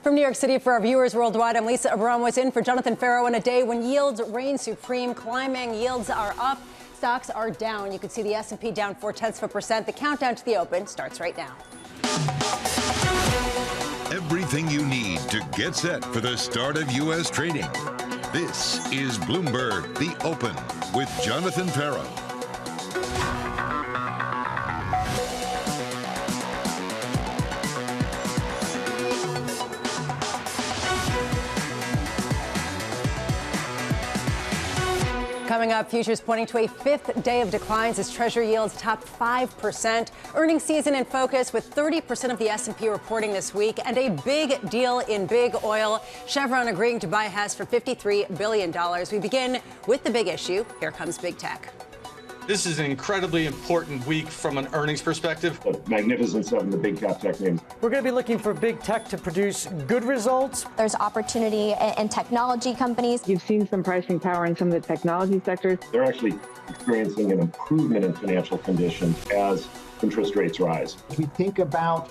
From New York City for our viewers worldwide, I'm Lisa Abramowicz in for Jonathan Ferro on a day when yields reign supreme. Climbing, yields are up, stocks are down. You can see the S&P down 0.4%. The countdown to the open starts right now. Everything you need to get set for the start of U.S. trading. This is Bloomberg The Open with Jonathan Ferro. Coming up, futures pointing to a fifth day of declines as Treasury yields top 5%. Earnings season in focus with 30% of the S&P reporting this week and a big deal in big oil. Chevron agreeing to buy Hess for $53 billion. We begin with the big issue. Here comes big tech. This is an incredibly important week from an earnings perspective. The magnificence of the big cap tech names. We're going to be looking for big tech to produce good results. There's opportunity in technology companies. You've seen some pricing power in some of the technology sectors. They're actually experiencing an improvement in financial conditions as interest rates rise. As we think about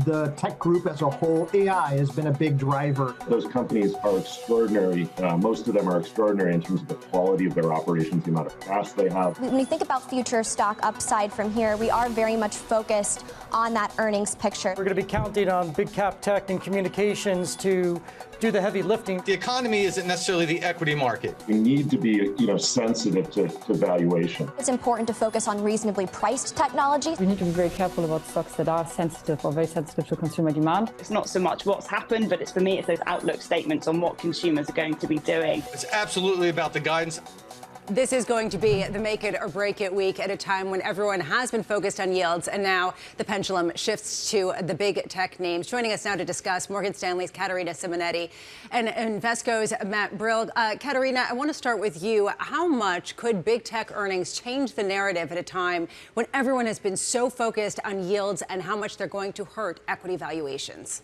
the tech group as a whole, AI has been a big driver. Those companies are extraordinary. Most of them are extraordinary in terms of the quality of their operations, the amount of cash they have. When we think about future stock upside from here, we are very much focused on that earnings picture. We're going to be counting on big cap tech and communications to do the heavy lifting. The economy isn't necessarily the equity market. We need to be, sensitive to valuation. It's important to focus on reasonably priced technology. We need to be very careful about stocks that are sensitive or very sensitive to consumer demand. It's not so much what's happened, but for me, it's those outlook statements on what consumers are going to be doing. It's absolutely about the guidance. This is going to be the make it or break it week at a time when everyone has been focused on yields, and now the pendulum shifts to the big tech names. Joining us now to discuss, Morgan Stanley's Caterina Simonetti and Invesco's Matt Brill. Caterina, I want to start with you. How much could big tech earnings change the narrative at a time when everyone has been so focused on yields and how much they're going to hurt equity valuations?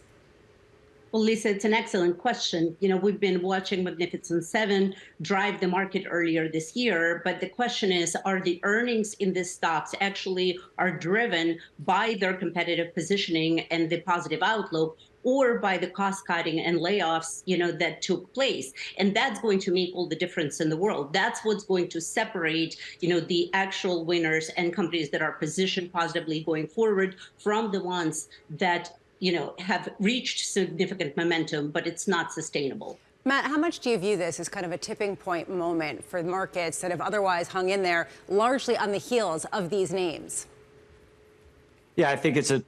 Well, Lisa, it's an excellent question. We've been watching Magnificent Seven drive the market earlier this year, but the question is, are the earnings in these stocks actually are driven by their competitive positioning and the positive outlook, or by the cost cutting and layoffs, that took place? And that's going to make all the difference in the world. That's what's going to separate, the actual winners and companies that are positioned positively going forward from the ones that have reached significant momentum, but it's not sustainable. Matt, how much do you view this as kind of a tipping point moment for markets that have otherwise hung in there largely on the heels of these names? Yeah, I think it's a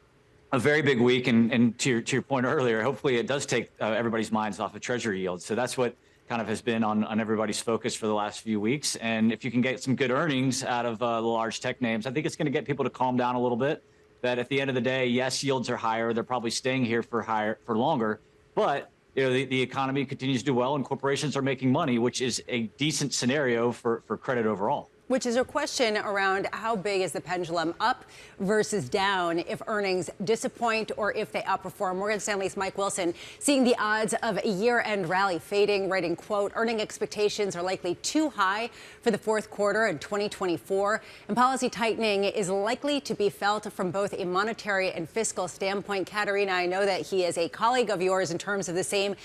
very big week. And to your point earlier, hopefully it does take everybody's minds off of Treasury yields. So that's what kind of has been on everybody's focus for the last few weeks. And if you can get some good earnings out of the large tech names, I think it's going to get people to calm down a little bit. That at the end of the day, yes, yields are higher. They're probably staying here for longer. But the economy continues to do well and corporations are making money, which is a decent scenario for credit overall. Which is a question around how big is the pendulum up versus down if earnings disappoint or if they outperform. Morgan Stanley's Mike Wilson seeing the odds of a year-end rally fading, writing, quote, earning expectations are likely too high for the fourth quarter in 2024. And policy tightening is likely to be felt from both a monetary and fiscal standpoint. Caterina, I know that he is a colleague of yours in terms of the same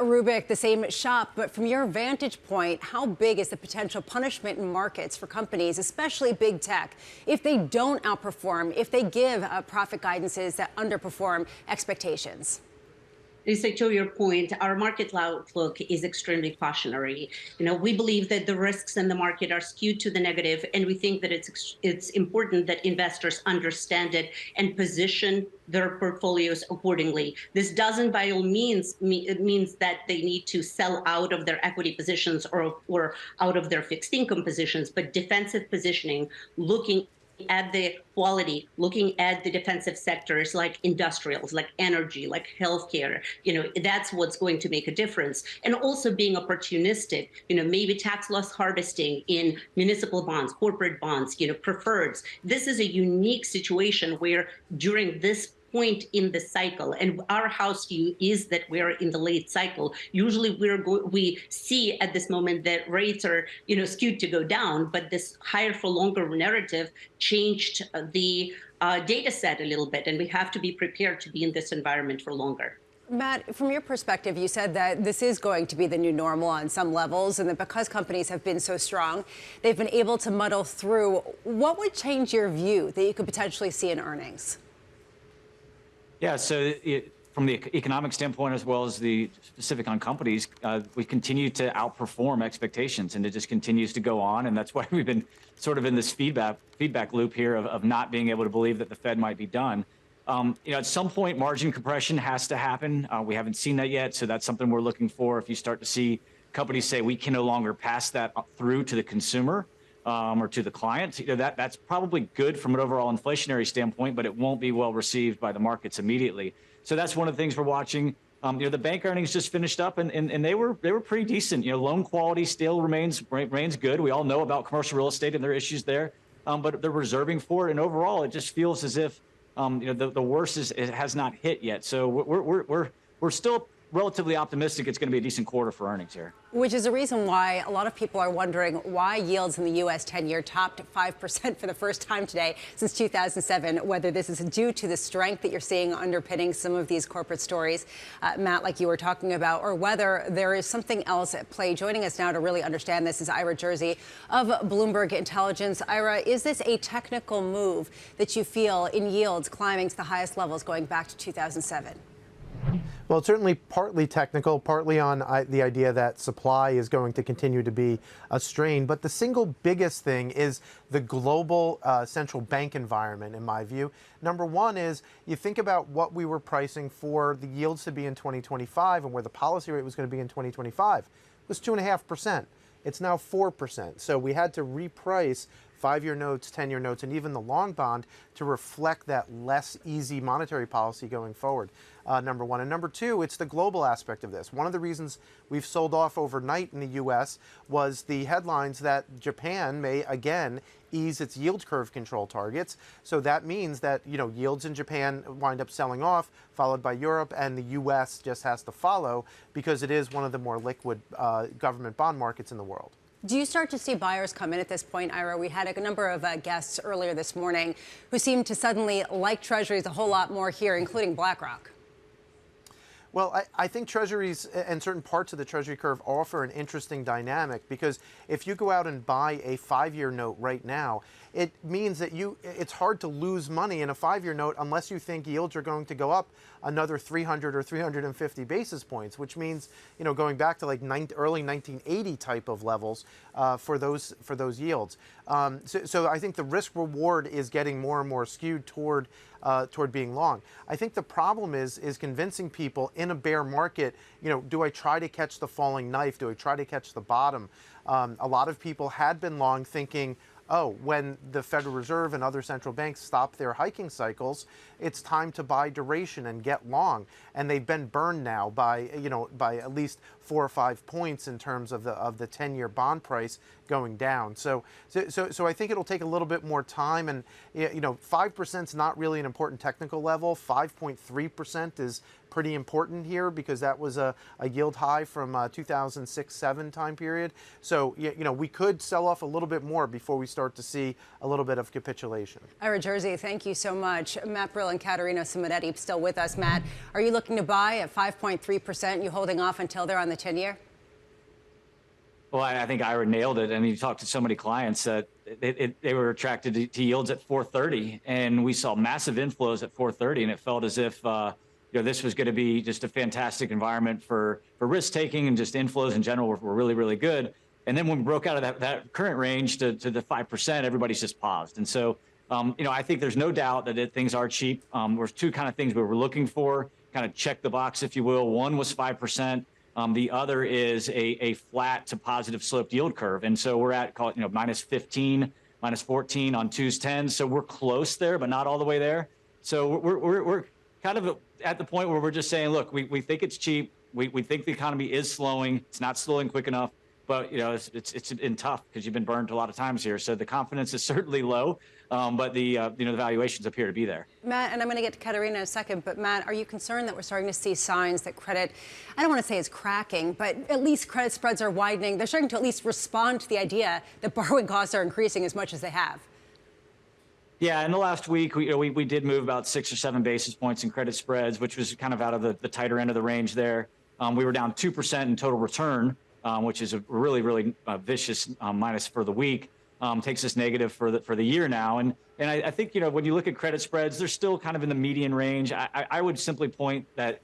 rubric, the same shop. But from your vantage point, how big is the potential punishment in markets for companies, especially big tech, if they don't outperform, if they give profit guidances that underperform expectations? Lisa, to your point, our market outlook is extremely cautionary. We believe that the risks in the market are skewed to the negative, and we think that it's important that investors understand it and position their portfolios accordingly. This doesn't by all means it means that they need to sell out of their equity positions or out of their fixed income positions, but defensive positioning, looking at the quality, looking at the defensive sectors like industrials, like energy, like healthcare, that's what's going to make a difference. And also being opportunistic, maybe tax loss harvesting in municipal bonds, corporate bonds, preferreds. This is a unique situation where during this point in the cycle, and our house view is that we're in the late cycle. Usually we see at this moment that rates are skewed to go down, but this higher for longer narrative changed the data set a little bit, and we have to be prepared to be in this environment for longer. Matt, from your perspective, you said that this is going to be the new normal on some levels, and that because companies have been so strong, they've been able to muddle through. What would change your view that you could potentially see in earnings? Yeah, so from the economic standpoint, as well as the specific on companies, we continue to outperform expectations, and it just continues to go on. And that's why we've been sort of in this feedback loop here of not being able to believe that the Fed might be done. At some point, margin compression has to happen. We haven't seen that yet, so that's something we're looking for. If you start to see companies say we can no longer pass that through to the consumer or to the client, that's probably good from an overall inflationary standpoint, but it won't be well received by the markets immediately. So that's one of the things we're watching. The bank earnings just finished up, and they were pretty decent. Loan quality still remains good. We all know about commercial real estate and their issues there, but they're reserving for it. And overall, it just feels as if the worst has not hit yet. So we're still relatively optimistic it's going to be a decent quarter for earnings here. Which is a reason why a lot of people are wondering why yields in the U.S. 10-year topped 5% for the first time today since 2007, whether this is due to the strength that you're seeing underpinning some of these corporate stories, Matt, like you were talking about, or whether there is something else at play. Joining us now to really understand this is Ira Jersey of Bloomberg Intelligence. Ira, is this a technical move that you feel in yields climbing to the highest levels going back to 2007? Well, it's certainly partly technical, partly on the idea that supply is going to continue to be a strain. But the single biggest thing is the global central bank environment, in my view. Number one is you think about what we were pricing for the yields to be in 2025 and where the policy rate was going to be in 2025. It was 2.5%. It's now 4%. So we had to reprice 5-year notes, 10-year notes, and even the long bond to reflect that less easy monetary policy going forward, number one. And number two, it's the global aspect of this. One of the reasons we've sold off overnight in the U.S. was the headlines that Japan may again ease its yield curve control targets. So that means that, yields in Japan wind up selling off, followed by Europe, and the U.S. just has to follow because it is one of the more liquid government bond markets in the world. Do you start to see buyers come in at this point, Ira? We had a number of guests earlier this morning who seemed to suddenly like Treasuries a whole lot more here, including BlackRock. Well, I think Treasuries and certain parts of the Treasury curve offer an interesting dynamic because if you go out and buy a 5-year note right now, it means that it's hard to lose money in a 5-year note unless you think yields are going to go up another 300 or 350 basis points, which means, going back to like early 1980 type of levels for those yields. So I think the risk reward is getting more and more skewed toward being long. I think the problem is convincing people in a bear market, do I try to catch the falling knife? Do I try to catch the bottom? A lot of people had been long thinking, oh, when the Federal Reserve and other central banks stop their hiking cycles, it's time to buy duration and get long. And they've been burned now by at least 4 or 5 points in terms of the 10-year bond price going down. So I think it'll take a little bit more time. And 5% is not really an important technical level. 5.3% is pretty important here because that was a yield high from 2006-07 time period. So we could sell off a little bit more before we start to see a little bit of capitulation. Ira Jersey, thank you so much. Matt Brill and Caterina Simonetti still with us. Matt, are you looking to buy at 5.3%? You holding off until they're on the 10-year? Well, I think Ira nailed it. I mean, you talked to so many clients that they were attracted to yields at 4.30, and we saw massive inflows at 4.30, and it felt as if this was going to be just a fantastic environment for risk taking, and just inflows in general were really, really good. And then when we broke out of that current range to the 5%, everybody's just paused. And so, I think there's no doubt that things are cheap. There's two kind of things we were looking for, kind of check the box, if you will. One was 5%. The other is a flat to positive sloped yield curve. And so we're at, call it, minus 15, minus 14 on 2s, 10s. So we're close there, but not all the way there. So we're kind of at the point where we're just saying, look, we think it's cheap. We think the economy is slowing. It's not slowing quick enough. But, it's been tough because you've been burned a lot of times here. So the confidence is certainly low, but the valuations appear to be there. Matt, and I'm going to get to Katerina in a second, but Matt, are you concerned that we're starting to see signs that credit, I don't want to say it's cracking, but at least credit spreads are widening? They're starting to at least respond to the idea that borrowing costs are increasing as much as they have. Yeah, in the last week, we did move about 6 or 7 basis points in credit spreads, which was kind of out of the tighter end of the range there. We were down 2% in total return, which is a really vicious minus for the week. Takes us negative for the year now. And I think, when you look at credit spreads, they're still kind of in the median range. I would simply point that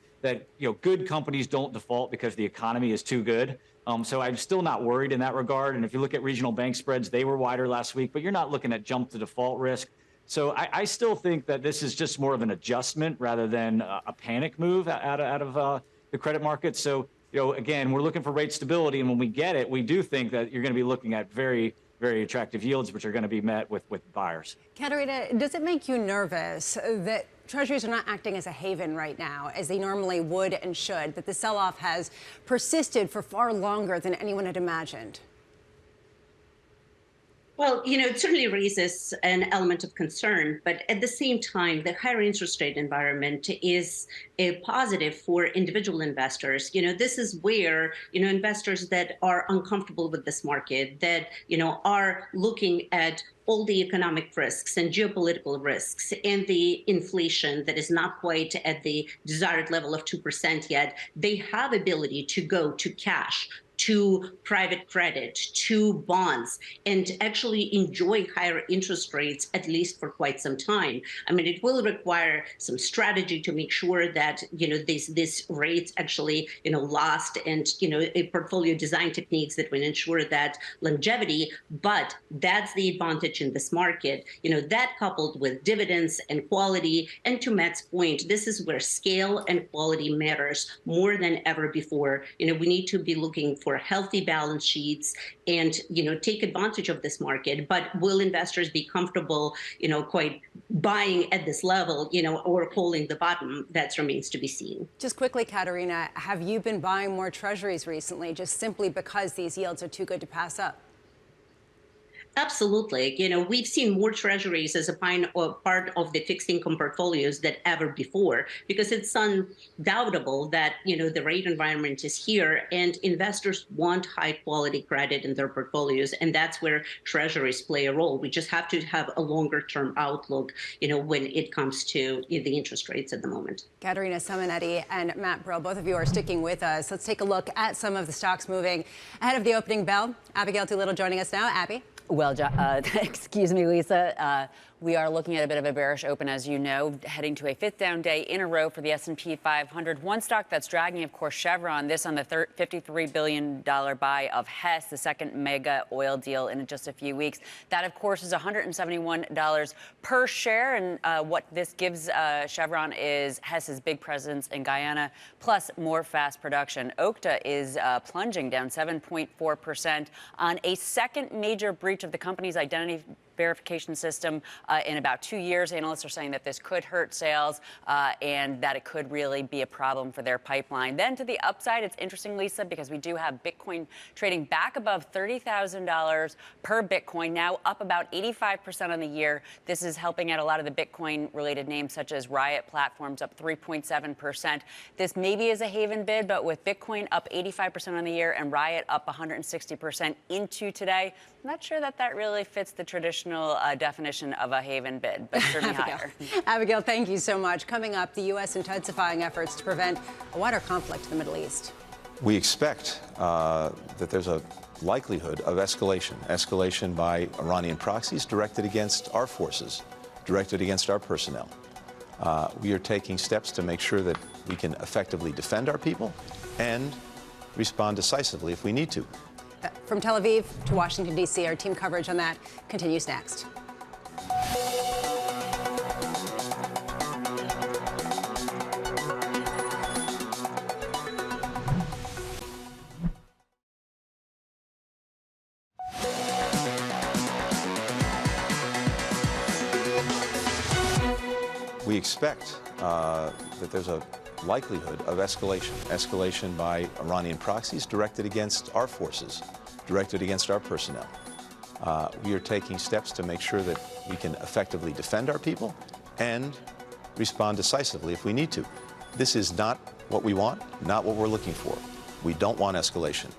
good companies don't default because the economy is too good. So I'm still not worried in that regard. And if you look at regional bank spreads, they were wider last week, but you're not looking at jump to default risk. So I still think that this is just more of an adjustment rather than a panic move out of the credit market. So, again, we're looking for rate stability. And when we get it, we do think that you're going to be looking at very attractive yields, which are going to be met with buyers. Katerina, does it make you nervous that Treasuries are not acting as a haven right now, as they normally would and should, that the sell-off has persisted for far longer than anyone had imagined? Well, it certainly raises an element of concern, but at the same time, the higher interest rate environment is a positive for individual investors. This is where, investors that are uncomfortable with this market, that, are looking at all the economic risks and geopolitical risks and the inflation that is not quite at the desired level of 2% yet, they have ability to go to cash, to private credit, to bonds, and actually enjoy higher interest rates, at least for quite some time. I mean, it will require some strategy to make sure that, these rates actually, last, and, a portfolio design techniques that will ensure that longevity. But that's the advantage in this market, that coupled with dividends and quality. And to Matt's point, this is where scale and quality matters more than ever before. We need to be looking for healthy balance sheets and, take advantage of this market. But will investors be comfortable, quite buying at this level, or calling the bottom? That remains to be seen. Just quickly, Katerina, have you been buying more Treasuries recently just simply because these yields are too good to pass up? Absolutely. We've seen more Treasuries as a part of the fixed income portfolios than ever before, because it's undoubtable that, the rate environment is here and investors want high quality credit in their portfolios. And that's where Treasuries play a role. We just have to have a longer term outlook, when it comes to the interest rates at the moment. Katerina Simonetti and Matt Brill, both of you are sticking with us. Let's take a look at some of the stocks moving ahead of the opening bell. Abigail Doolittle joining us now. Abby. Well, excuse me, Lisa. We are looking at a bit of a bearish open, as you know, heading to a 5th down day in a row for the S&P 500. One stock that's dragging, of course, Chevron. This on the $53 billion buy of Hess, the second mega oil deal in just a few weeks. That, of course, is $171 per share. And what this gives Chevron is Hess's big presence in Guyana, plus more fast production. Okta is plunging down 7.4% on a second major breach of the company's identity verification system in about 2 years. Analysts are saying that this could hurt sales and that it could really be a problem for their pipeline. Then to the upside, it's interesting, Lisa, because we do have Bitcoin trading back above $30,000 per Bitcoin, now up about 85% on the year. This is helping out a lot of the Bitcoin-related names, such as Riot Platforms, up 3.7%. This maybe is a haven bid, but with Bitcoin up 85% on the year and Riot up 160% into today, I'm not sure that really fits the traditional definition of a haven bid, but certainly higher. Abigail, thank you so much. Coming up, the U.S. intensifying efforts to prevent a wider conflict in the Middle East. We expect that there's a likelihood of escalation by Iranian proxies directed against our forces, directed against our personnel. We are taking steps to make sure that we can effectively defend our people and respond decisively if we need to. From Tel Aviv to Washington, D.C., our team coverage on that continues next. We expect that there's a likelihood of escalation by Iranian proxies directed against our forces, directed against our personnel. We are taking steps to make sure that we can effectively defend our people and respond decisively if we need to. This is not what we want, not what we're looking for. We don't want escalation.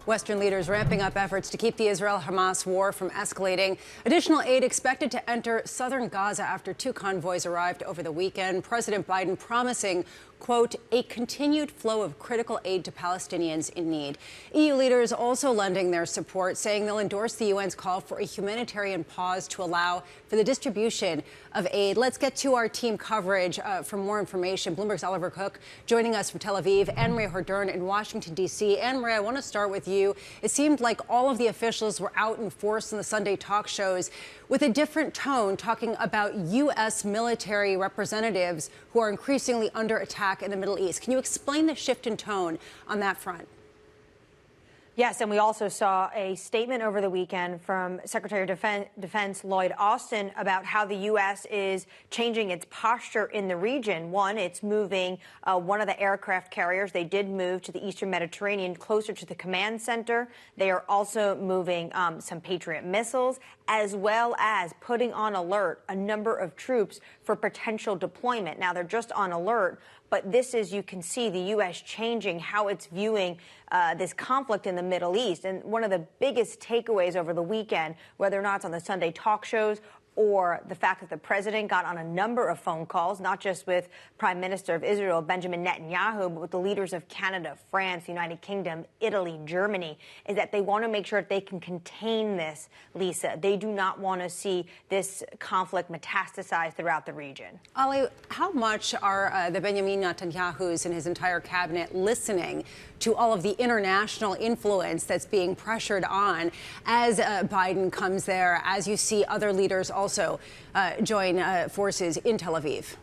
Western leaders ramping up efforts to keep the Israel-Hamas war from escalating. Additional aid expected to enter southern Gaza after 2 convoys arrived over the weekend. President Biden promising, quote, a continued flow of critical aid to Palestinians in need. EU leaders also lending their support, saying they'll endorse the UN's call for a humanitarian pause to allow for the distribution of aid. Let's get to our team coverage for more information. Bloomberg's Oliver Cook joining us from Tel Aviv, and Maria Hordern in Washington, D.C. And Maria, I want to start with you. It seemed like all of the officials were out in force in the Sunday talk shows with a different tone, talking about U.S. military representatives who are increasingly under attack in the Middle East. Can you explain the shift in tone on that front? Yes, and we also saw a statement over the weekend from Secretary of Defense Lloyd Austin about how the U.S. is changing its posture in the region. One, it's moving one of the aircraft carriers. They did move to the eastern Mediterranean, closer to the command center. They are also moving some Patriot missiles, as well as putting on alert a number of troops for potential deployment. Now, they're just on alert, but this is, you can see, the U.S. changing how it's viewing this conflict in the Middle East. And one of the biggest takeaways over the weekend, whether or not it's on the Sunday talk shows or the fact that the president got on a number of phone calls, not just with Prime Minister of Israel, Benjamin Netanyahu, but with the leaders of Canada, France, the United Kingdom, Italy, Germany, is that they want to make sure that they can contain this, Lisa. They do not want to see this conflict metastasize throughout the region. Ali, how much are the Benjamin Netanyahus and his entire cabinet listening to all of the international influence that's being pressured on as Biden comes there, as you see other leaders also join forces in Tel Aviv?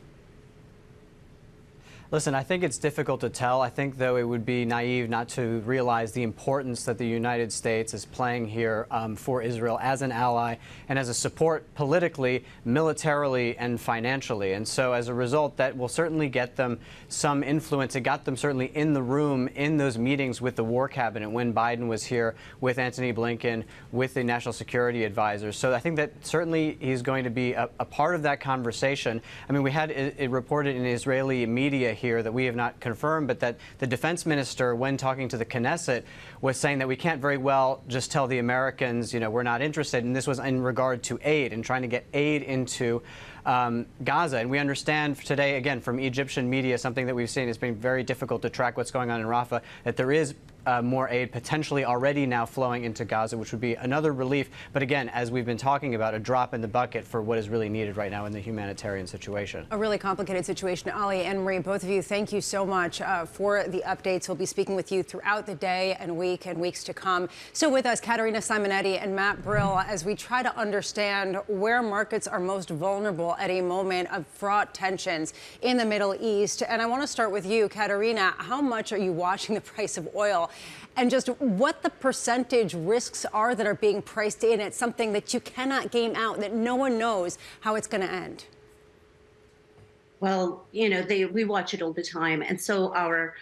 Listen, I think it's difficult to tell. I think, though, it would be naive not to realize the importance that the United States is playing here for Israel as an ally and as a support politically, militarily, and financially. And so as a result, that will certainly get them some influence. It got them certainly in the room in those meetings with the War Cabinet when Biden was here with Antony Blinken, with the National Security Advisors. So I think that certainly he's going to be a part of that conversation. I mean, we had it reported in Israeli media here that we have not confirmed, but that the defense minister, when talking to the Knesset, was saying that we can't very well just tell the Americans, you know, we're not interested. And this was in regard to aid and trying to get aid into Gaza. And we understand today, again, from Egyptian media, something that we've seen, it's been very difficult to track what's going on in Rafah, that there is more aid potentially already now flowing into Gaza, which would be another relief. But again, as we've been talking about, a drop in the bucket for what is really needed right now in the humanitarian situation. A really complicated situation. Ali and Marie, both of you, thank you so much for the updates. We'll be speaking with you throughout the day and weeks to come. So with us, Katerina Simonetti and Matt Brill, as we try to understand where markets are most vulnerable at a moment of fraught tensions in the Middle East. And I want to start with you, Katerina. How much are you watching the price of oil? And just what the percentage risks are that are being priced in. It's something that you cannot game out, that no one knows how it's going to end. Well, you know, we watch it all the time. And so our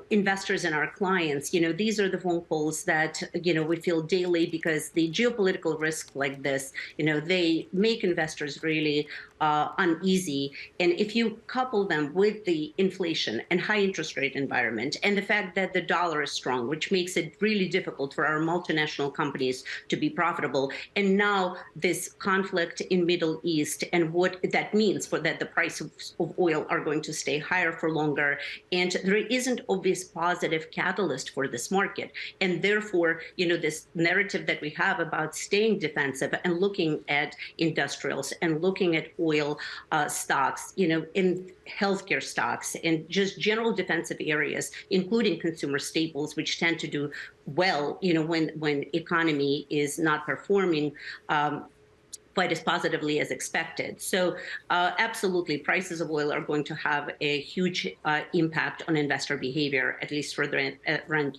investors and our clients, you know, these are the phone calls that, you know, we feel daily, because the geopolitical risk like this, you know, they make investors really uneasy. And if you couple them with the inflation and high interest rate environment and the fact that the dollar is strong, which makes it really difficult for our multinational companies to be profitable, and now this conflict in Middle East and what that means for that the price of oil are going to stay higher for longer, and there isn't obvious positive catalyst for this market. And therefore, you know, this narrative that we have about staying defensive and looking at industrials and looking at oil stocks, you know, in healthcare stocks and just general defensive areas, including consumer staples, which tend to do well, you know, when economy is not performing quite as positively as expected. So absolutely, prices of oil are going to have a huge impact on investor behavior, at least for the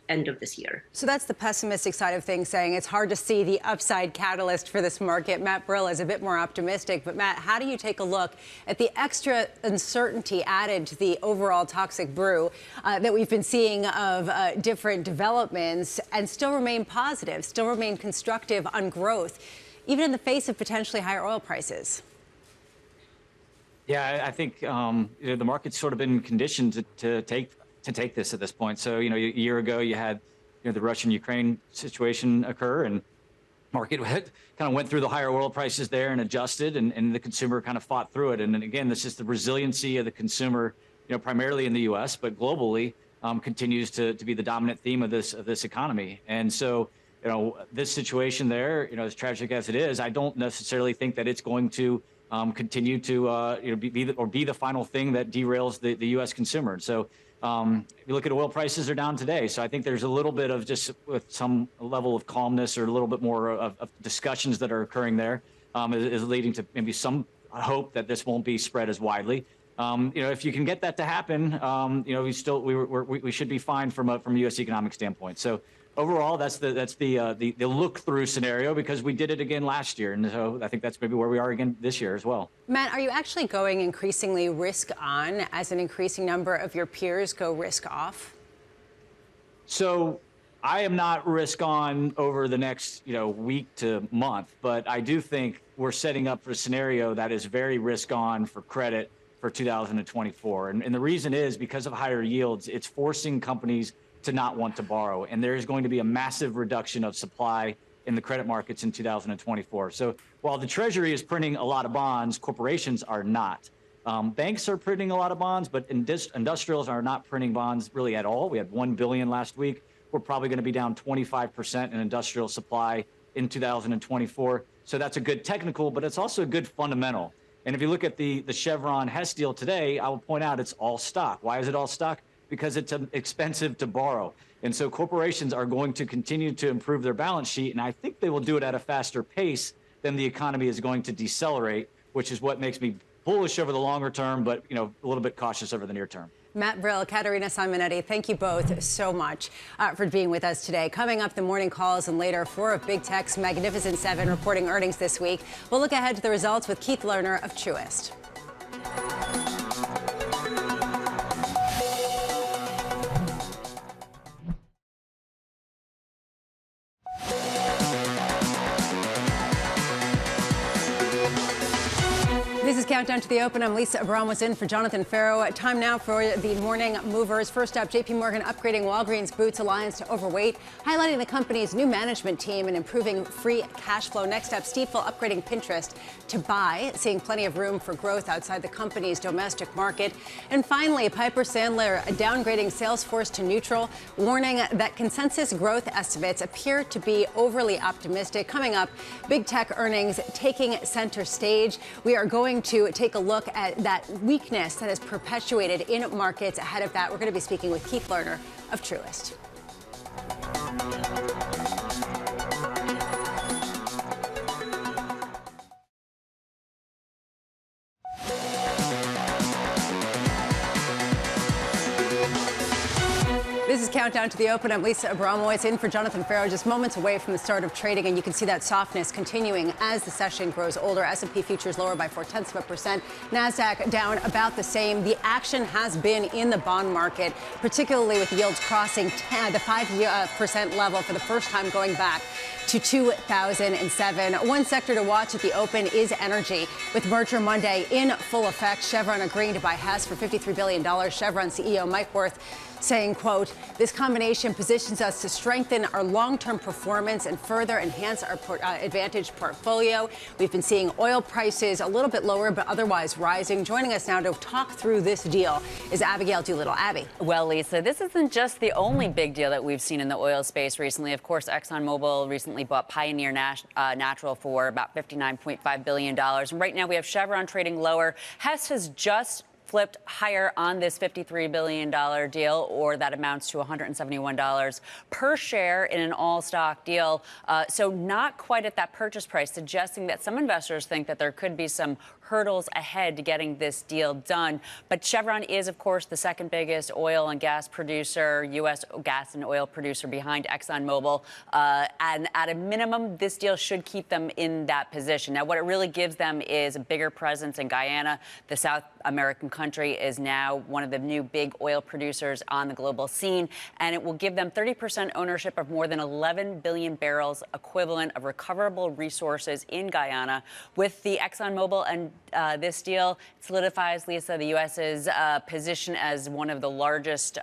end of this year. So that's the pessimistic side of things, saying it's hard to see the upside catalyst for this market. Matt Brill is a bit more optimistic. But Matt, how do you take a look at the extra uncertainty added to the overall toxic brew that we've been seeing of different developments and still remain positive, still remain constructive on growth, even in the face of potentially higher oil prices? Yeah, I think you know, the market's sort of been conditioned to take this at this point. So, you know, a year ago you had the Russian-Ukraine situation occur, and market kind of went through the higher oil prices there and adjusted, and the consumer kind of fought through it. And then again, this is the resiliency of the consumer, primarily in the U.S., but globally, continues to be the dominant theme of this economy. And so, this situation there, as tragic as it is, I don't necessarily think that it's going to continue to be the final thing that derails the U.S. consumer. And so, if you look at oil prices are down today, so I think there's a little bit of just with some level of calmness or a little bit more of discussions that are occurring there is leading to maybe some hope that this won't be spread as widely. If you can get that to happen, we should be fine from a U.S. economic standpoint. So overall, that's the look through scenario, because we did it again last year, and so I think that's maybe where we are again this year as well. Matt, are you actually going increasingly risk on as an increasing number of your peers go risk off? So I am not risk on over the next week to month, but I do think we're setting up for a scenario that is very risk on for credit for 2024. And the reason is because of higher yields, it's forcing companies to not want to borrow. And there is going to be a massive reduction of supply in the credit markets in 2024. So while the Treasury is printing a lot of bonds, corporations are not. Banks are printing a lot of bonds, but industrials are not printing bonds really at all. We had $1 billion last week. We're probably going to be down 25% in industrial supply in 2024. So that's a good technical, but it's also a good fundamental. And if you look at the Chevron Hess deal today, I will point out it's all stock. Why is it all stock? Because it's expensive to borrow. And so corporations are going to continue to improve their balance sheet, and I think they will do it at a faster pace than the economy is going to decelerate, which is what makes me bullish over the longer term, but a little bit cautious over the near term. Matt Brill, Caterina Simonetti, thank you both so much for being with us today. Coming up, the morning calls and later, 4 of Big Tech's Magnificent Seven reporting earnings this week. We'll look ahead to the results with Keith Lerner of Truist. This is Countdown to the Open. I'm Lisa Abramowicz in for Jonathan Ferro. Time now for the morning movers. First up, J.P. Morgan upgrading Walgreens Boots Alliance to overweight, highlighting the company's new management team and improving free cash flow. Next up, Stifel upgrading Pinterest to buy, seeing plenty of room for growth outside the company's domestic market. And finally, Piper Sandler downgrading Salesforce to neutral, warning that consensus growth estimates appear to be overly optimistic. Coming up, big tech earnings taking center stage. We are going to take a look at that weakness that is perpetuated in markets. Ahead of that, we're going to be speaking with Keith Lerner of Truist. This is Countdown to the Open. I'm Lisa Abramowicz in for Jonathan Ferro, just moments away from the start of trading, and you can see that softness continuing as the session grows older. S&P futures lower by 0.4%. NASDAQ down about the same. The action has been in the bond market, particularly with yields crossing the 5% level for the first time going back to 2007. One sector to watch at the open is energy, with Merger Monday in full effect. Chevron agreeing to buy Hess for $53 billion. Chevron CEO Mike Wirth saying, quote, "This combination positions us to strengthen our long-term performance and further enhance our advantage portfolio." We've been seeing oil prices a little bit lower, but otherwise rising. Joining us now to talk through this deal is Abigail Doolittle. Abby. Well, Lisa, this isn't just the only big deal that we've seen in the oil space recently. Of course, ExxonMobil recently bought Pioneer Natural for about $59.5 billion. And right now we have Chevron trading lower. Hess has just flipped higher on this $53 billion deal, or that amounts to $171 per share in an all-stock deal. So not quite at that purchase price, suggesting that some investors think that there could be some hurdles ahead to getting this deal done. But Chevron is, of course, the second biggest oil and gas producer, U.S. gas and oil producer behind ExxonMobil. And at a minimum, this deal should keep them in that position. Now, what it really gives them is a bigger presence in Guyana. The South American country is now one of the new big oil producers on the global scene, and it will give them 30% ownership of more than 11 billion barrels equivalent of recoverable resources in Guyana. With the ExxonMobil and this deal solidifies, Lisa, the U.S.'s position as one of the largest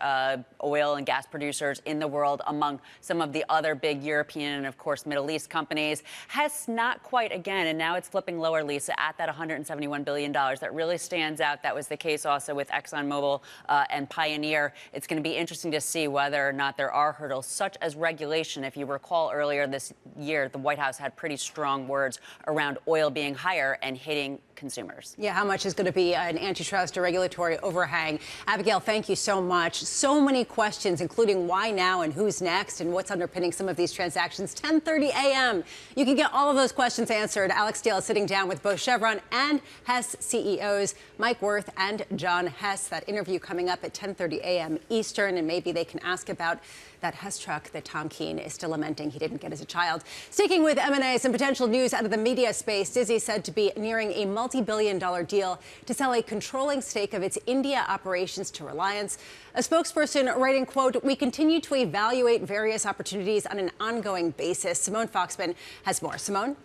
oil and gas producers in the world among some of the other big European and, of course, Middle East companies. Hess not quite again, and now it's flipping lower, Lisa, at that $171 billion. That really stands out. That was the case also with ExxonMobil and Pioneer. It's going to be interesting to see whether or not there are hurdles, such as regulation. If you recall earlier this year, the White House had pretty strong words around oil being higher and hitting consumers. Yeah, how much is going to be an antitrust or regulatory overhang? Abigail, thank you so much. So many questions, including why now and who's next and what's underpinning some of these transactions. 10:30 a.m. You can get all of those questions answered. Alex Steele is sitting down with both Chevron and Hess CEOs, Mike Wirth and John Hess. That interview coming up at 10:30 a.m. Eastern, and maybe they can ask about that Hess truck that Tom Keene is still lamenting he didn't get as a child. Sticking with M&A, some potential news out of the media space. Disney said to be nearing a multi-billion-dollar deal to sell a controlling stake of its India operations to Reliance. A spokesperson writing, quote, "We continue to evaluate various opportunities on an ongoing basis." Simone Foxman has more. Simone?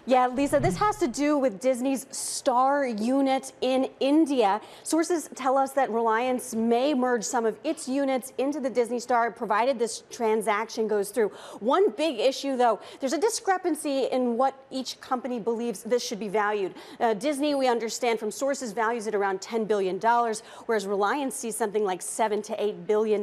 Yeah, Lisa, this has to do with Disney's Star unit in India. Sources tell us that Reliance may merge some of its units into the Disney Star, provided this transaction goes through. One big issue, though, there's a discrepancy in what each company believes this should be valued. Disney, we understand from sources, values it around $10 billion, whereas Reliance sees something like $7 to $8 billion.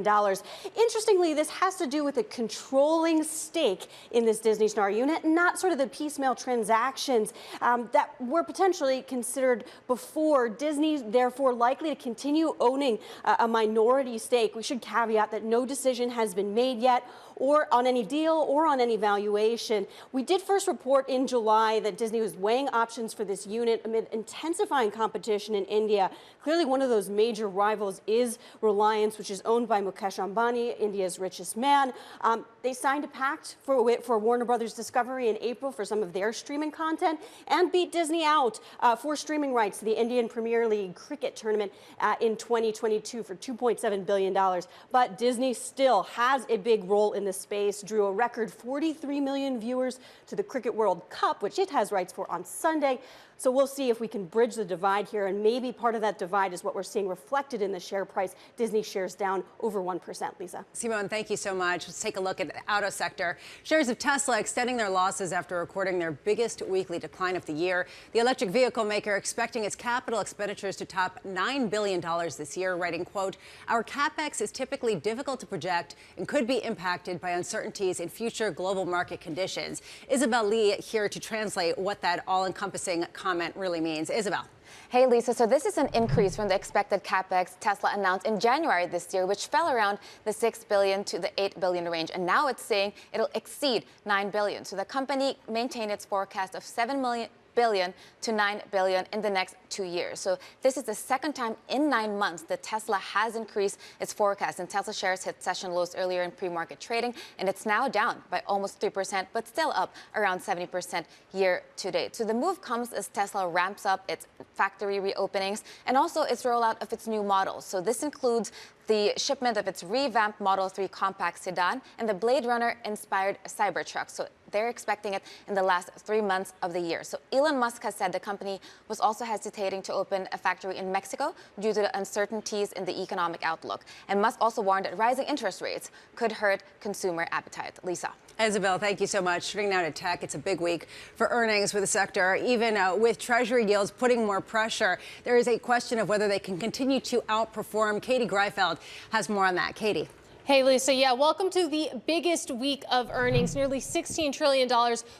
Interestingly, this has to do with a controlling stake in this Disney Star unit, not sort of the piecemeal transactions that were potentially considered before. Disney, therefore, likely to continue owning a minority stake. We should caveat that no decision has been made yet, or on any deal or on any valuation. We did first report in July that Disney was weighing options for this unit amid intensifying competition in India. Clearly, one of those major rivals is Reliance, which is owned by Mukesh Ambani, India's richest man. They signed a pact for Warner Brothers Discovery in April for some of their streaming content and beat Disney out for streaming rights to the Indian Premier League cricket tournament in 2022 for $2.7 billion. But Disney still has a big role in this space, drew a record 43 million viewers to the Cricket World Cup, which it has rights for on Sunday. So we'll see if we can bridge the divide here, and maybe part of that divide is what we're seeing reflected in the share price. Disney shares down over 1%, Lisa. Simone, thank you so much. Let's take a look at the auto sector. Shares of Tesla extending their losses after recording their biggest weekly decline of the year. The electric vehicle maker expecting its capital expenditures to top $9 billion this year, writing, quote, "Our capex is typically difficult to project and could be impacted by uncertainties in future global market conditions." Isabel Lee here to translate what that all-encompassing comment really means. Isabel. Hey, Lisa. So this is an increase from the expected capex Tesla announced in January this year, which fell around the $6 billion to the $8 billion range. And now it's saying it'll exceed $9 billion. So the company maintained its forecast of $7 billion to $9 billion in the next 2 years. So this is the second time in 9 months that Tesla has increased its forecast. And Tesla shares hit session lows earlier in pre-market trading, and it's now down by almost 3%, but still up around 70% year to date. So the move comes as Tesla ramps up its factory reopenings and also its rollout of its new models. So this includes the shipment of its revamped Model 3 compact sedan and the Blade Runner-inspired Cybertruck. So they're expecting it in the last 3 months of the year. So Elon Musk has said the company was also hesitating to open a factory in Mexico due to the uncertainties in the economic outlook. And Musk also warned that rising interest rates could hurt consumer appetite. Lisa. Isabel, thank you so much. Turning now to tech, it's a big week for earnings for the sector. Even with Treasury yields putting more pressure, there is a question of whether they can continue to outperform. Katie Greifeld has more on that. Katie. Hey, Lisa. Yeah, welcome to the biggest week of earnings. Nearly $16 trillion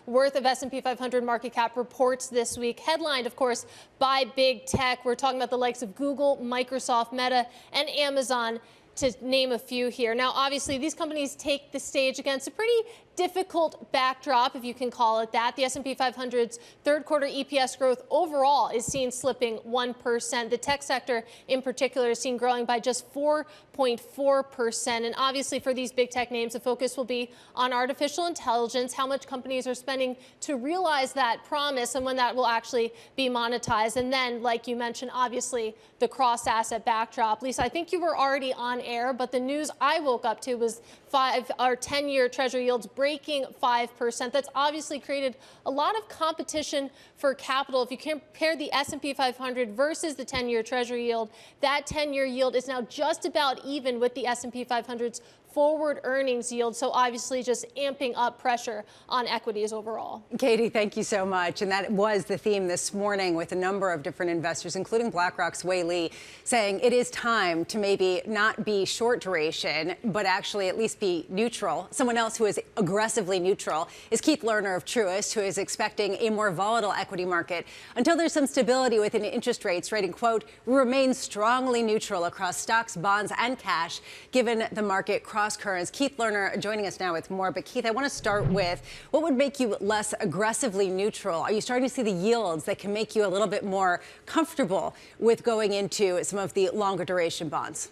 worth of S&P 500 market cap reports this week. Headlined, of course, by big tech. We're talking about the likes of Google, Microsoft, Meta, and Amazon, to name a few here. Now, obviously, these companies take the stage against a pretty difficult backdrop, if you can call it that. The S&P 500's third quarter EPS growth overall is seen slipping 1%. The tech sector in particular is seen growing by just 4.4%. And obviously for these big tech names, the focus will be on artificial intelligence, how much companies are spending to realize that promise and when that will actually be monetized. And then, like you mentioned, obviously the cross-asset backdrop. Lisa, I think you were already on air, but the news I woke up to was 5 or 10-year Treasury yields breaking breaking 5%. That's obviously created a lot of competition for capital. If you compare the S&P 500 versus the 10-year Treasury yield, that 10-year yield is now just about even with the S&P 500's forward earnings yield. So obviously just amping up pressure on equities overall. Katie, thank you so much. And that was the theme this morning with a number of different investors, including BlackRock's Wei Li, saying it is time to maybe not be short duration, but actually at least be neutral. Someone else who is aggressively neutral is Keith Lerner of Truist, who is expecting a more volatile equity market until there's some stability within interest rates, writing, quote, "We remain strongly neutral across stocks, bonds, and cash, given the market cross currents." Keith Lerner joining us now with more. But Keith, I want to start with what would make you less aggressively neutral? Are you starting to see the yields that can make you a little bit more comfortable with going into some of the longer duration bonds?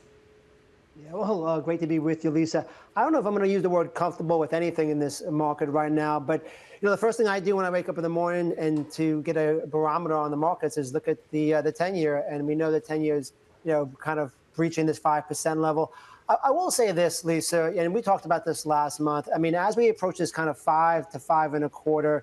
Yeah, well, great to be with you, Lisa. I don't know if I'm going to use the word comfortable with anything in this market right now, but the first thing I do when I wake up in the morning and to get a barometer on the markets is look at the 10-year, and we know the 10-year is kind of breaching this 5% level. I will say this, Lisa, and we talked about this last month. I mean, as we approach this kind of 5 to 5.25,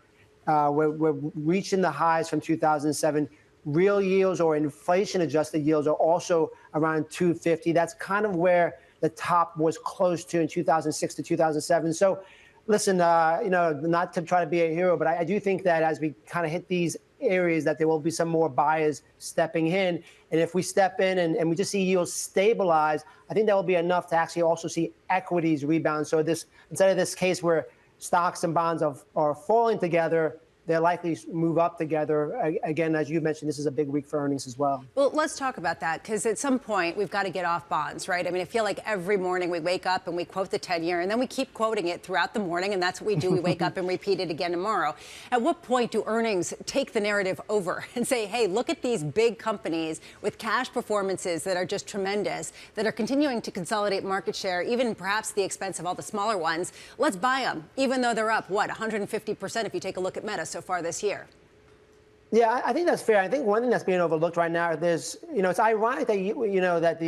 we're reaching the highs from 2007. Real yields or inflation-adjusted yields are also around 250. That's kind of where the top was close to in 2006 to 2007. So, listen, not to try to be a hero, but I do think that as we kind of hit these areas that there will be some more buyers stepping in. And if we step in and we just see yields stabilize, I think that will be enough to actually also see equities rebound. So this, instead of this case where stocks and bonds are falling together, they'll likely move up together. Again, as you mentioned, this is a big week for earnings as well. Well, let's talk about that, because at some point we've got to get off bonds, right? I mean, I feel like every morning we wake up and we quote the 10-year, and then we keep quoting it throughout the morning, and that's what we do. We wake up and repeat it again tomorrow. At what point do earnings take the narrative over and say, hey, look at these big companies with cash performances that are just tremendous, that are continuing to consolidate market share, even perhaps at the expense of all the smaller ones. Let's buy them, even though they're up, 150% if you take a look at Meta so far this year. Yeah, I think that's fair. I think one thing that's being overlooked right now, it's ironic that that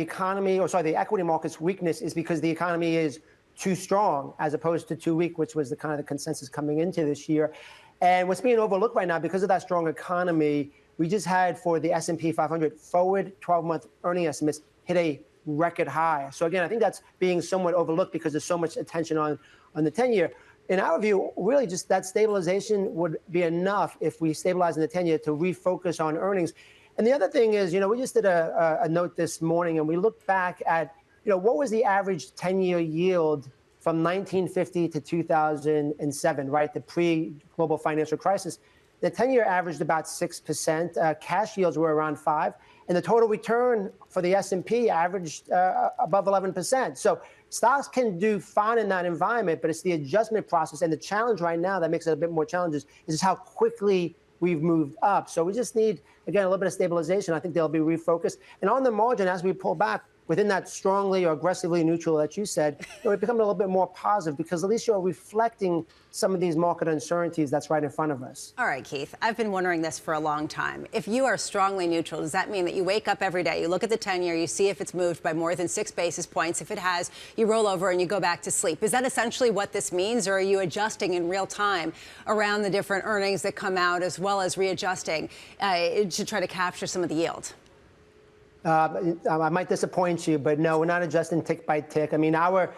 the equity market's weakness is because the economy is too strong as opposed to too weak, which was the kind of the consensus coming into this year. And what's being overlooked right now, because of that strong economy, we just had for the S&P 500 forward 12-month earning estimates hit a record high. So again, I think that's being somewhat overlooked because there's so much attention on the 10-year. In our view, really just that stabilization would be enough if we stabilize in the 10-year to refocus on earnings. And the other thing is, we just did a note this morning and we looked back at, what was the average 10-year yield from 1950 to 2007, right? The pre-global financial crisis. The 10-year averaged about 6%. Cash yields were around 5%. And the total return for the S&P averaged above 11%. So stocks can do fine in that environment, but it's the adjustment process. And the challenge right now that makes it a bit more challenging is just how quickly we've moved up. So we just need, again, a little bit of stabilization. I think they'll be refocused. And on the margin, as we pull back, within that strongly or aggressively neutral that you said, we're becoming a little bit more positive because at least you're reflecting some of these market uncertainties that's right in front of us. All right, Keith, I've been wondering this for a long time. If you are strongly neutral, does that mean that you wake up every day, you look at the 10-year, you see if it's moved by more than 6 basis points? If it has, you roll over and you go back to sleep. Is that essentially what this means, or are you adjusting in real time around the different earnings that come out as well as readjusting to try to capture some of the yield? I might disappoint you, but no, we're not adjusting tick by tick. I mean, our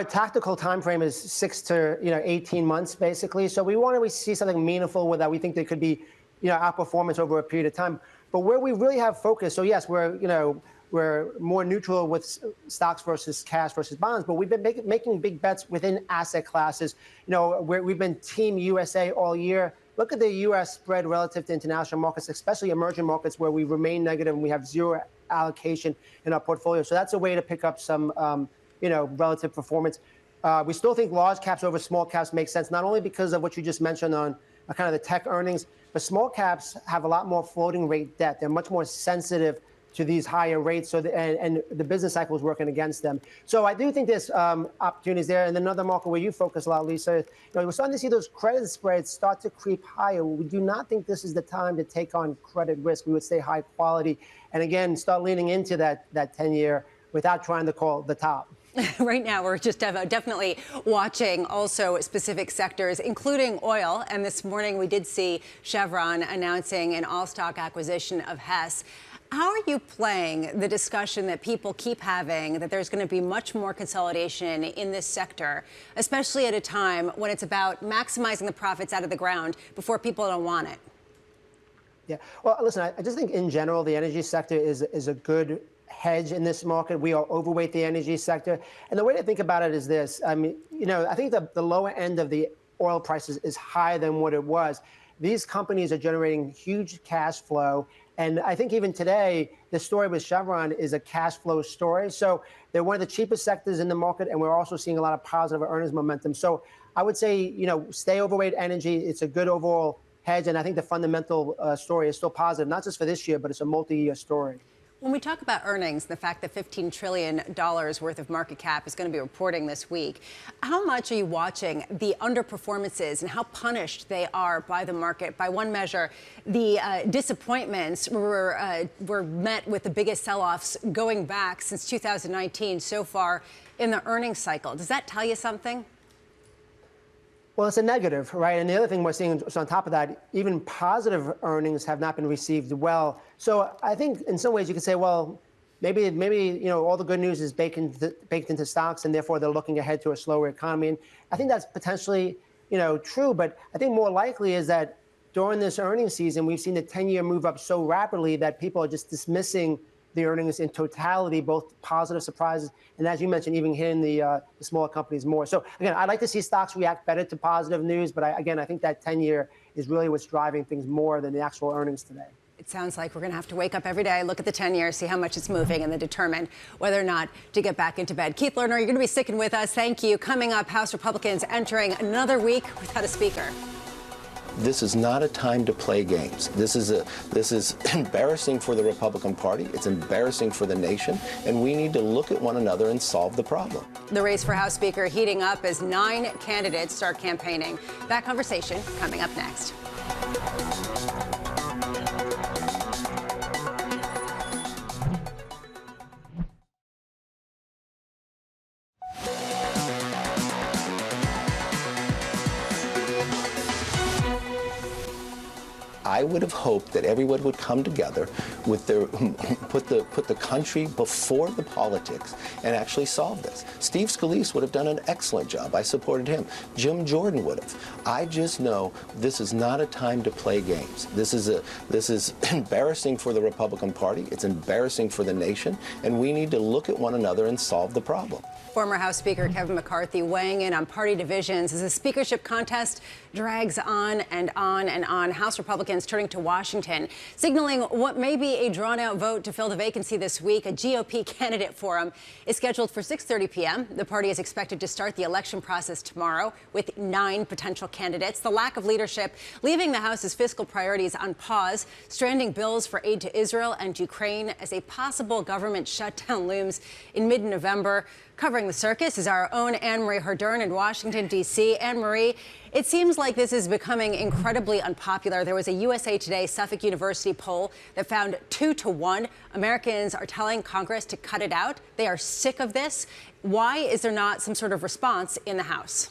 tactical time frame is 6 to 18 months, basically. So we want to see something meaningful with that. We think there could be outperformance over a period of time. But where we really have focus, so yes, we're more neutral with stocks versus cash versus bonds, but we've been making big bets within asset classes. We've been Team USA all year. Look at the U.S. spread relative to international markets, especially emerging markets where we remain negative and we have zero allocation in our portfolio. So that's a way to pick up some, relative performance. We still think large caps over small caps make sense, not only because of what you just mentioned on kind of the tech earnings, but small caps have a lot more floating rate debt. They're much more sensitive to these higher rates, and the business cycle is working against them. So I do think there's opportunities there. And another market where you focus a lot, Lisa, we're starting to see those credit spreads start to creep higher. We do not think this is the time to take on credit risk. We would stay high quality, and again, start leaning into that 10-year without trying to call the top. Right now, we're just definitely watching also specific sectors, including oil. And this morning, we did see Chevron announcing an all-stock acquisition of Hess. How are you playing the discussion that people keep having that there's going to be much more consolidation in this sector, especially at a time when it's about maximizing the profits out of the ground before people don't want it? Yeah. Well, listen, I just think in general, the energy sector is a good hedge in this market. We are overweight the energy sector. And the way to think about it is this. I mean, I think the lower end of the oil prices is higher than what it was. These companies are generating huge cash flow. And I think even today, the story with Chevron is a cash flow story. So they're one of the cheapest sectors in the market. And we're also seeing a lot of positive earnings momentum. So I would say, stay overweight energy. It's a good overall hedge. And I think the fundamental story is still positive, not just for this year, but it's a multi-year story. When we talk about earnings, the fact that $15 trillion worth of market cap is going to be reporting this week, how much are you watching the underperformances and how punished they are by the market? By one measure, the disappointments were met with the biggest sell-offs going back since 2019 so far in the earnings cycle. Does that tell you something? Well, it's a negative, right? And the other thing we're seeing is on top of that, even positive earnings have not been received well. So I think in some ways you could say, well, maybe all the good news is baked into stocks, and therefore they're looking ahead to a slower economy. And I think that's potentially, true. But I think more likely is that during this earnings season, we've seen the 10-year move up so rapidly that people are just dismissing the earnings in totality, both positive surprises and, as you mentioned, even hitting the smaller companies more. So again, I'd like to see stocks react better to positive news, but I think that 10-year is really what's driving things more than the actual earnings today. It sounds like we're going to have to wake up every day, look at the 10-year, see how much it's moving, and then determine whether or not to get back into bed. Keith Lerner, you're going to be sticking with us. Thank you. Coming up, House Republicans entering another week without a speaker. This is not a time to play games. This is embarrassing for the Republican Party. It's embarrassing for the nation, and we need to look at one another and solve the problem. The race for House Speaker heating up as 9 candidates start campaigning. That conversation coming up next. I would have hoped that everyone would come together with put the country before the politics and actually solve this. Steve Scalise would have done an excellent job. I supported him. Jim Jordan would have. I just know this is not a time to play games. This is embarrassing for the Republican Party. It's embarrassing for the nation, and we need to look at one another and solve the problem. Former House Speaker Kevin McCarthy weighing in on party divisions as the speakership contest drags on and on and on. House Republicans turning to Washington, signaling what may be a drawn-out vote to fill the vacancy this week. A GOP candidate forum is scheduled for 6:30 p.m. The party is expected to start the election process tomorrow with 9 potential candidates. The lack of leadership leaving the House's fiscal priorities on pause, stranding bills for aid to Israel and Ukraine as a possible government shutdown looms in mid-November. Covering the circus is our own Anne-Marie Herdern in Washington, D.C. Anne-Marie, it seems like this is becoming incredibly unpopular. There was a USA Today Suffolk University poll that found 2-to-1 Americans are telling Congress to cut it out. They are sick of this. Why is there not some sort of response in the House?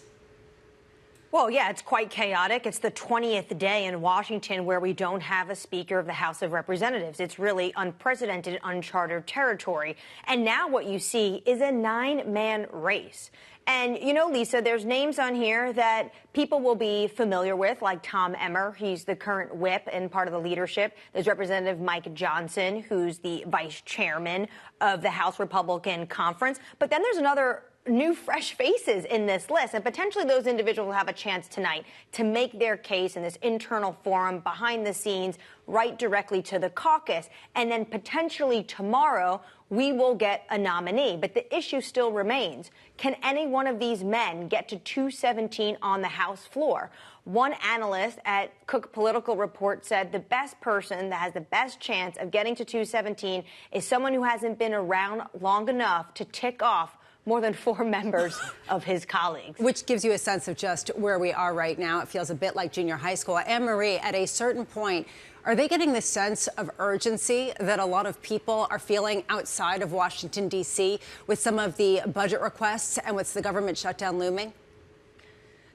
Well, yeah, it's quite chaotic. It's the 20th day in Washington where we don't have a Speaker of the House of Representatives. It's really unprecedented, uncharted territory. And now what you see is a 9-man race. And, Lisa, there's names on here that people will be familiar with, like Tom Emmer. He's the current whip and part of the leadership. There's Representative Mike Johnson, who's the vice chairman of the House Republican Conference. But then there's another new fresh faces in this list, and potentially those individuals will have a chance tonight to make their case in this internal forum behind the scenes, right directly to the caucus. And then potentially tomorrow we will get a nominee. But the issue still remains. Can any one of these men get to 217 on the House floor? One analyst at Cook Political Report said the best person that has the best chance of getting to 217 is someone who hasn't been around long enough to tick off more than 4 members of his colleagues. Which gives you a sense of just where we are right now. It feels a bit like junior high school. Anne-Marie, at a certain point, Are they getting the sense of urgency that a lot of people are feeling outside of Washington, D.C. with some of the budget requests and with the government shutdown looming?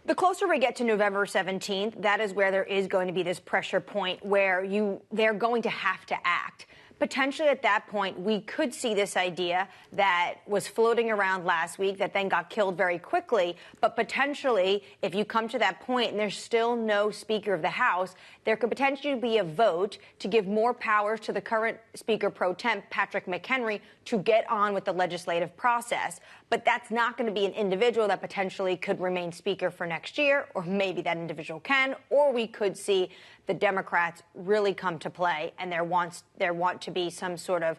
The closer we get to November 17th, that is where there is going to be this pressure point where they're going to have to act. Potentially at that point, we could see this idea that was floating around last week that then got killed very quickly. But potentially, if you come to that point and there's still no Speaker of the House, there could potentially be a vote to give more powers to the current Speaker pro tem, Patrick McHenry, to get on with the legislative process. But that's not going to be an individual that potentially could remain Speaker for next year, or maybe that individual can, or we could see the Democrats really come to play and there want to be some sort of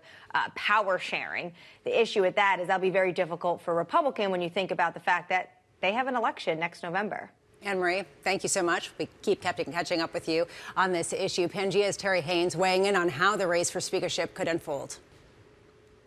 power sharing. The issue with that is that'll be very difficult for Republican when you think about the fact that they have an election next November. Anne-Marie, thank you so much. We keep catching up with you on this issue. Pangaea's Terry Haynes weighing in on how the race for speakership could unfold.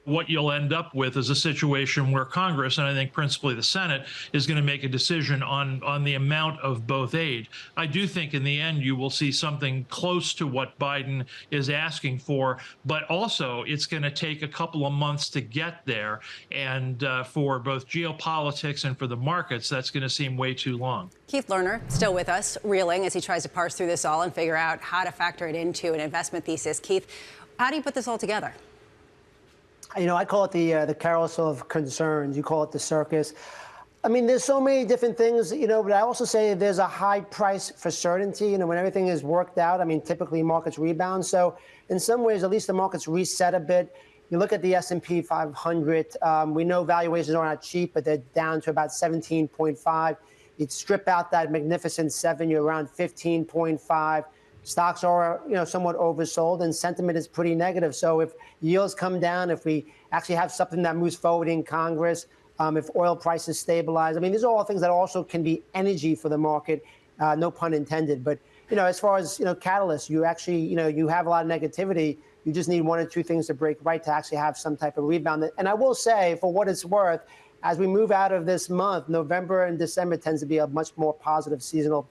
What you'll end up with is a situation where Congress, and I think principally the Senate, is going to make a decision on the amount of both aid. I do think in the end you will see something close to what Biden is asking for, but also it's going to take a couple of months to get there. And for both geopolitics and for the markets, that's going to seem way too long. Keith Lerner, still with us, reeling as he tries to parse through this all and figure out how to factor it into an investment thesis. Keith, how do you put this all together? You know, I call it the carousel of concerns. You call it the circus. I mean, there's so many different things, you know, but I also say there's a high price for certainty. You know, when everything is worked out, I mean, typically markets rebound. So in some ways, at least the markets reset a bit. You look at the S&P 500. We know valuations are not cheap, but they're down to about 17.5. You'd strip out that magnificent 7, you're around 15.5. Stocks are, you know, somewhat oversold and sentiment is pretty negative. So if yields come down, if we actually have something that moves forward in Congress, if oil prices stabilize, I mean, these are all things that also can be energy for the market, no pun intended. But, you know, as far as, you know, catalysts, you actually, you know, you have a lot of negativity. You just need one or two things to break right to actually have some type of rebound. And I will say, for what it's worth, as we move out of this month, November and December tends to be a much more positive seasonal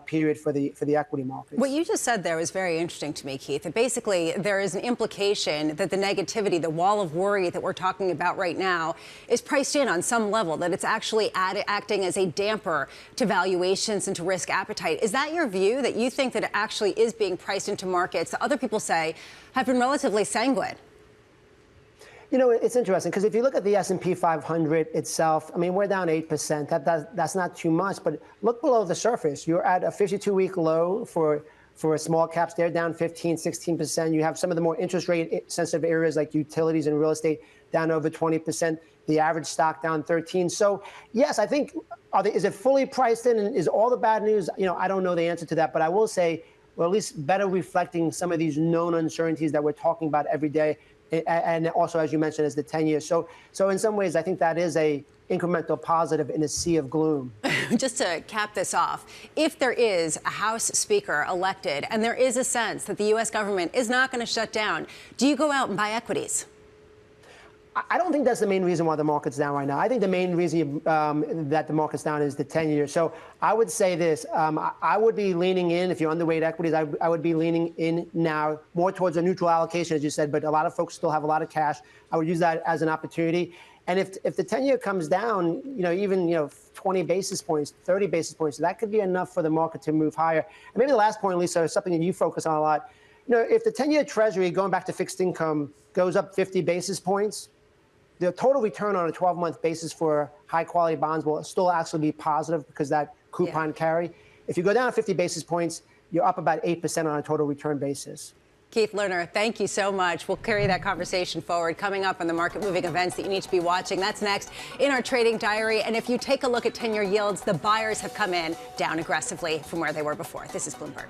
period for the equity markets. What you just said there was very interesting to me, Keith. That basically there is an implication that the negativity, the wall of worry that we're talking about right now, is priced in on some level, that it's actually acting as a damper to valuations and to risk appetite. Is that your view, that you think that it actually is being priced into markets that other people say have been relatively sanguine? You know, it's interesting because if you look at the S&P 500 itself, I mean, we're down 8%. That's not too much. But look below the surface. You're at a 52-week low for small caps. They're down 15, 16%. You have some of the more interest rate sensitive areas like utilities and real estate down over 20%. The average stock down 13. So, yes, I think, is it fully priced in? And is all the bad news? You know, I don't know the answer to that. But I will say, well, at least better reflecting some of these known uncertainties that we're talking about every day. And also, as you mentioned, is the 10-year. So in some ways, I think that is a incremental positive in a sea of gloom. Just to cap this off, if there is a House Speaker elected and there is a sense that the U.S. government is not going to shut down, do you go out and buy equities? I don't think that's the main reason why the market's down right now. I think the main reason that the market's down is the 10-year. So I would say this. I would be leaning in, if you're underweight equities, I would be leaning in now more towards a neutral allocation, as you said, but a lot of folks still have a lot of cash. I would use that as an opportunity. And if the 10-year comes down, you know, even, you know, 20 basis points, 30 basis points, that could be enough for the market to move higher. And maybe the last point, Lisa, is something that you focus on a lot. You know, if the 10-year Treasury, going back to fixed income, goes up 50 basis points, the total return on a 12-month basis for high-quality bonds will still actually be positive because that coupon carry. If you go down 50 basis points, you're up about 8% on a total return basis. Keith Lerner, thank you so much. We'll carry that conversation forward. Coming up on the market-moving events that you need to be watching. That's next in our trading diary. And if you take a look at 10-year yields, the buyers have come in down aggressively from where they were before. This is Bloomberg.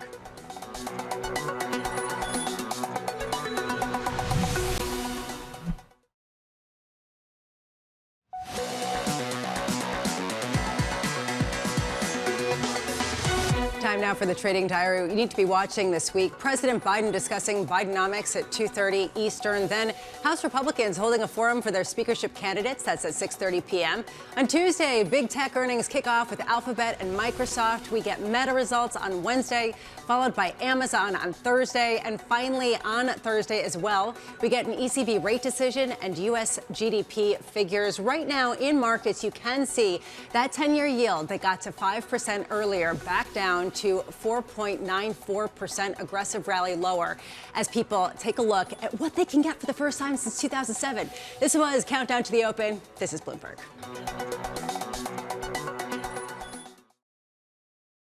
Time Time now for the Trading Diary. You need to be watching this week. President Biden discussing Bidenomics at 2:30 Eastern. Then House Republicans holding a forum for their speakership candidates. That's at 6:30 p.m. On Tuesday, big tech earnings kick off with Alphabet and Microsoft. We get Meta results on Wednesday, followed by Amazon on Thursday. And finally, on Thursday as well, we get an ECB rate decision and U.S. GDP figures. Right now in markets, you can see that 10-year yield that got to 5% earlier back down to 4.94%, aggressive rally lower as people take a look at what they can get for the first time since 2007. This was Countdown to the Open. This is Bloomberg.